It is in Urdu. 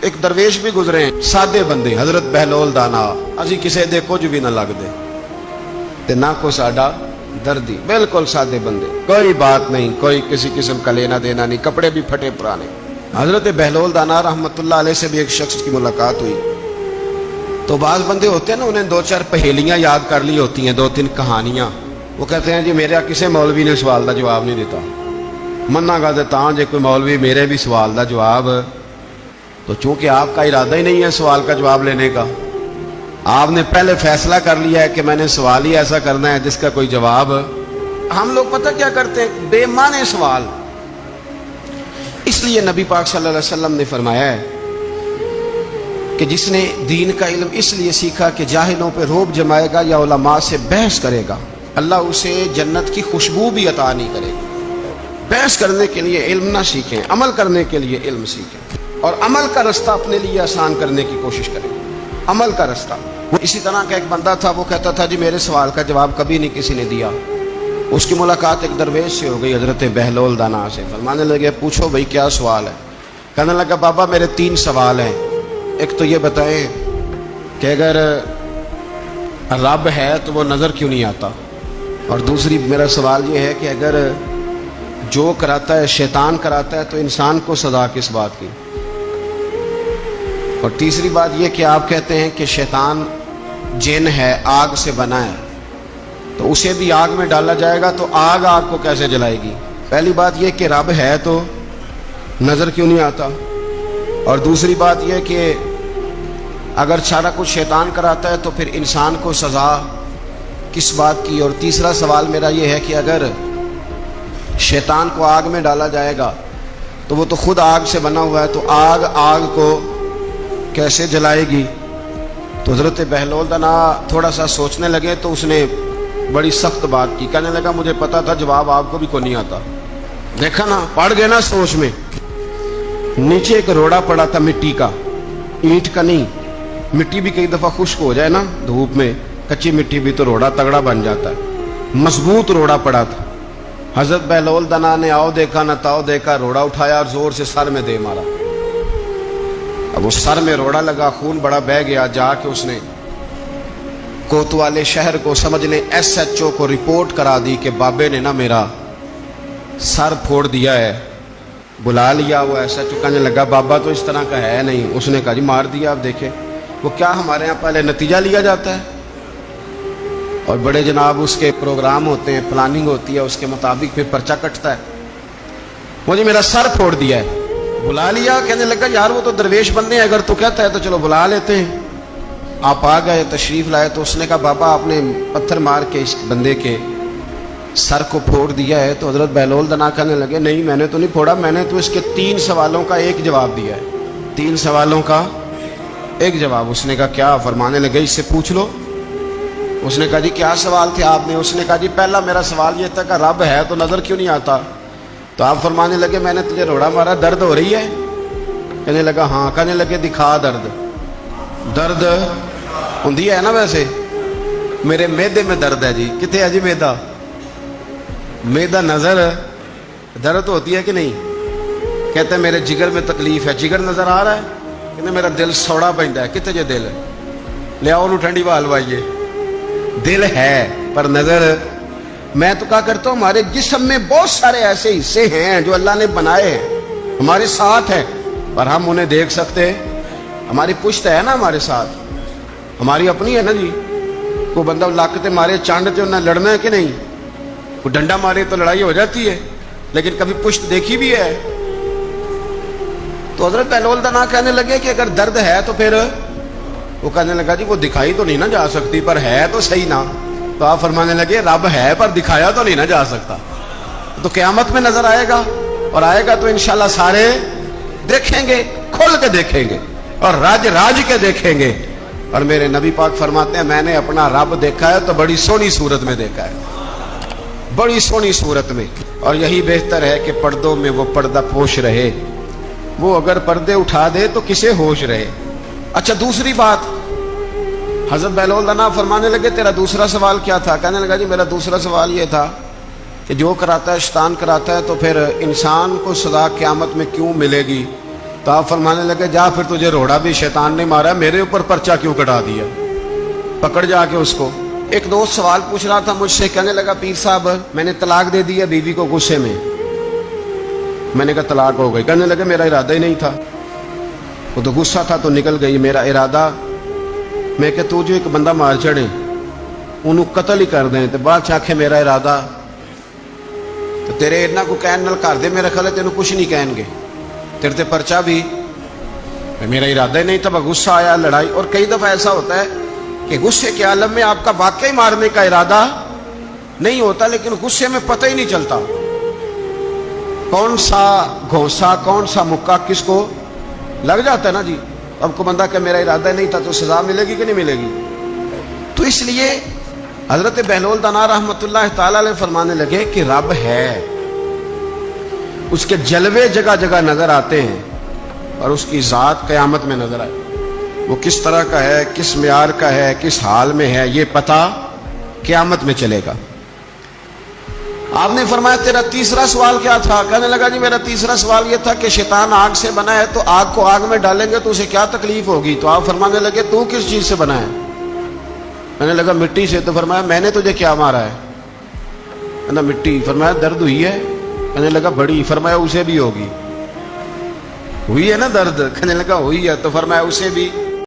ایک درویش بھی گزرے ہیں، سادے بندے، حضرت بہلول دانا، اسی کسے دے کچھ بھی نہ لگ دے تے نہ کو ساڈا دردی، بالکل سادے بندے، کوئی بات نہیں، کوئی کسی قسم کا لینا دینا نہیں، کپڑے بھی پھٹے پرانے۔ حضرت بہلول دانا رحمت اللہ علیہ سے بھی ایک شخص کی ملاقات ہوئی تو بعض بندے ہوتے ہیں نا، انہیں 2-4 پہیلیاں یاد کر لی ہوتی ہیں، 2-3 کہانیاں، وہ کہتے ہیں جی میرا کسے مولوی نے سوال دا جواب نہیں دیتا، مننا گا دیتا ہوں جی کوئی مولوی میرے بھی سوال دا جواب، تو چونکہ آپ کا ارادہ ہی نہیں ہے سوال کا جواب لینے کا، آپ نے پہلے فیصلہ کر لیا ہے کہ میں نے سوال ہی ایسا کرنا ہے جس کا کوئی جواب، ہم لوگ پتہ کیا کرتے ہیں، بے معنی سوال۔ اس لیے نبی پاک صلی اللہ علیہ وسلم نے فرمایا ہے کہ جس نے دین کا علم اس لیے سیکھا کہ جاہلوں پہ رعب جمائے گا یا علماء سے بحث کرے گا، اللہ اسے جنت کی خوشبو بھی عطا نہیں کرے گا۔ بحث کرنے کے لیے علم نہ سیکھیں، عمل کرنے کے لیے علم سیکھیں، اور عمل کا رستہ اپنے لیے آسان کرنے کی کوشش کریں، عمل کا رستہ۔ اسی طرح کا ایک بندہ تھا، وہ کہتا تھا جی میرے سوال کا جواب کبھی نہیں کسی نے دیا۔ اس کی ملاقات ایک درویش سے ہو گئی، حضرت بہلول دانا سے، فرمانے لگے پوچھو بھائی کیا سوال ہے؟ کہنے لگا بابا میرے 3 سوال ہیں، ایک تو یہ بتائیں کہ اگر رب ہے تو وہ نظر کیوں نہیں آتا، اور دوسری میرا سوال یہ ہے کہ اگر جو کراتا ہے شیطان کراتا ہے تو انسان کو سزا کس بات کی، اور تیسری بات یہ کہ آپ کہتے ہیں کہ شیطان جن ہے، آگ سے بنا ہے، تو اسے بھی آگ میں ڈالا جائے گا تو آگ کو کیسے جلائے گی؟ پہلی بات یہ کہ رب ہے تو نظر کیوں نہیں آتا، اور دوسری بات یہ کہ اگر سارا کچھ شیطان کراتا ہے تو پھر انسان کو سزا کس بات کی، اور تیسرا سوال میرا یہ ہے کہ اگر شیطان کو آگ میں ڈالا جائے گا تو وہ تو خود آگ سے بنا ہوا ہے، تو آگ کو کیسے جلائے گی؟ تو حضرت بہلول دانا تھوڑا سا سوچنے لگے تو اس نے بڑی سخت بات کی، کہنے لگا مجھے پتا تھا جواب آپ کو بھی کوئی نہیں آتا۔ دیکھا نا، پڑ گئے نا سوچ میں۔ نیچے ایک روڑا پڑا تھا مٹی کا، اینٹ کا نہیں، مٹی بھی کئی دفعہ خشک ہو جائے نا دھوپ میں، کچی مٹی بھی تو روڑا تگڑا بن جاتا ہے، مضبوط روڑا پڑا تھا۔ حضرت بہلول دانا نے آؤ دیکھا نہ تاؤ دیکھا، روڑا اٹھایا اور زور سے سر میں دے مارا۔ اب اس سر میں روڑا لگا، خون بڑا بہہ گیا، جا کے اس نے کوتوالے شہر کو سمجھنے SHO کو رپورٹ کرا دی کہ بابے نے نا میرا سر پھوڑ دیا ہے۔ بلا لیا وہ SHO، کہنے لگا بابا تو اس طرح کا ہے نہیں۔ اس نے کہا جی مار دیا۔ آپ دیکھیں وہ کیا ہمارے ہاں پہلے نتیجہ لیا جاتا ہے، اور بڑے جناب اس کے پروگرام ہوتے ہیں، پلاننگ ہوتی ہے، اس کے مطابق پھر پرچہ کٹتا ہے۔ مجھے میرا سر پھوڑ دیا ہے، بلا لیا۔ کہنے لگا یار وہ تو درویش بندے ہیں، اگر تو کہتا ہے تو چلو بلا لیتے ہیں۔ آپ آ گئے، تشریف لائے، تو اس نے کہا بابا آپ نے پتھر مار کے اس بندے کے سر کو پھوڑ دیا ہے۔ تو حضرت بہلول دانا کہنے لگے نہیں میں نے تو نہیں پھوڑا، میں نے تو اس کے 3 سوالوں کا ایک جواب دیا ہے، 3 سوالوں کا ایک جواب۔ اس نے کہا کیا؟ فرمانے لگے اس سے پوچھ لو۔ اس نے کہا جی کیا سوال تھے آپ نے؟ اس نے کہا جی پہلا میرا سوال یہ تھا کہ رب ہے تو نظر کیوں نہیں آتا؟ تو آپ فرمانے لگے میں نے تجھے روڑا مارا، درد ہو رہی ہے؟ کہنے لگا ہاں۔ کہنے لگے دکھا درد۔ درد ہوندی ہے نا ویسے؟ میرے میدے میں درد ہے جی۔ کتنے ہے جی میدا؟ میدا نظر درد ہوتی ہے کہ نہیں؟ کہتے ہیں میرے جگر میں تکلیف ہے، جگر نظر آ رہا ہے؟ کہتے میرا دل سوڑا پہنتا ہے۔ کتنے جے دل لے آؤ ٹھنڈی بال وائیے۔ دل ہے پر نظر۔ میں تو کہا کرتا ہوں ہمارے جسم میں بہت سارے ایسے حصے ہیں جو اللہ نے بنائے ہیں، ہمارے ساتھ ہیں پر ہم انہیں دیکھ سکتے۔ ہماری پشت ہے نا ہمارے ساتھ، ہماری اپنی ہے نا جی۔ کوئی بندہ لاکتے مارے چانڈتے انہیں لڑنا ہے کہ نہیں؟ کوئی ڈنڈا مارے تو لڑائی ہو جاتی ہے، لیکن کبھی پشت دیکھی بھی ہے؟ تو حضرت بہلول دانا کہنے لگے کہ اگر درد ہے تو پھر وہ کہنے لگا جی وہ دکھائی تو نہیں نہ جا سکتی پر ہے تو صحیح نا۔ تو آپ فرمانے لگے رب ہے پر دکھایا تو نہیں نہ جا سکتا، تو قیامت میں نظر آئے گا، اور آئے گا تو انشاءاللہ سارے دیکھیں گے، کھل کے دیکھیں گے اور راج کے دیکھیں گے۔ اور میرے نبی پاک فرماتے ہیں میں نے اپنا رب دیکھا ہے تو بڑی سونی صورت میں دیکھا ہے، بڑی سونی صورت میں، اور یہی بہتر ہے کہ پردوں میں وہ پردہ پوش رہے، وہ اگر پردے اٹھا دے تو کسے ہوش رہے۔ اچھا دوسری بات، حضرت بہلول دانا فرمانے لگے تیرا دوسرا سوال کیا تھا؟ کہنے لگا جی میرا دوسرا سوال یہ تھا کہ جو کراتا ہے شیطان کراتا ہے تو پھر انسان کو سزا قیامت میں کیوں ملے گی؟ تو تو آپ فرمانے لگے جا پھر تجھے روڑا بھی شیطان نے مارا، میرے اوپر پرچہ کیوں کٹا دیا، پکڑ جا کے اس کو۔ ایک دوست سوال پوچھ رہا تھا مجھ سے، کہنے لگا پیر صاحب میں نے طلاق دے دی ہے بیوی کو غصے میں۔ میں نے کہا طلاق ہو گئی؟ کہنے لگا میرا ارادہ ہی نہیں تھا، وہ تو غصہ تھا تو نکل گئی، میرا ارادہ۔ میں کہ تو جو ایک بندہ مار چڑھے انہوں قتل ہی کر دیں تو بعد چاکھے میرا ارادہ، تو تیرے اتنا کو کہن نال کر دے، میرا خیال ہے تینوں کچھ نہیں کہیں گے، تیرے تے پرچہ بھی، میرا ارادہ ہی نہیں تھا، غصہ آیا، لڑائی۔ اور کئی دفعہ ایسا ہوتا ہے کہ غصے کے عالم میں آپ کا واقعی مارنے کا ارادہ نہیں ہوتا، لیکن غصے میں پتہ ہی نہیں چلتا کون سا گھونسا کون سا مکہ کس کو لگ جاتا ہے نا جی۔ اب کو بندہ کہ میرا ارادہ نہیں تھا تو سزا ملے گی کہ نہیں ملے گی؟ تو اس لیے حضرت بہلول دانا رحمۃ اللہ تعالی علیہ فرمانے لگے کہ رب ہے، اس کے جلوے جگہ جگہ نظر آتے ہیں اور اس کی ذات قیامت میں نظر آئے، وہ کس طرح کا ہے، کس معیار کا ہے، کس حال میں ہے، یہ پتہ قیامت میں چلے گا۔ آپ نے فرمایا تیرا تیسرا سوال کیا تھا؟ کہنے لگا جی میرا تیسرا سوال یہ تھا کہ شیطان آگ سے بنا ہے تو آگ کو آگ میں ڈالیں گے تو اسے کیا تکلیف ہوگی؟ تو آپ فرمانے لگے تو کس چیز سے بنا ہے؟ کہنے لگا مٹی سے۔ تو فرمایا میں نے تجھے کیا مارا ہے؟ کہنا مٹی۔ فرمایا درد ہوئی ہے؟ کہنے لگا بڑی۔ فرمایا اسے بھی ہوگی؟ ہوئی ہے نا درد؟ کہنے لگا ہوئی ہے۔ تو فرمایا اسے بھی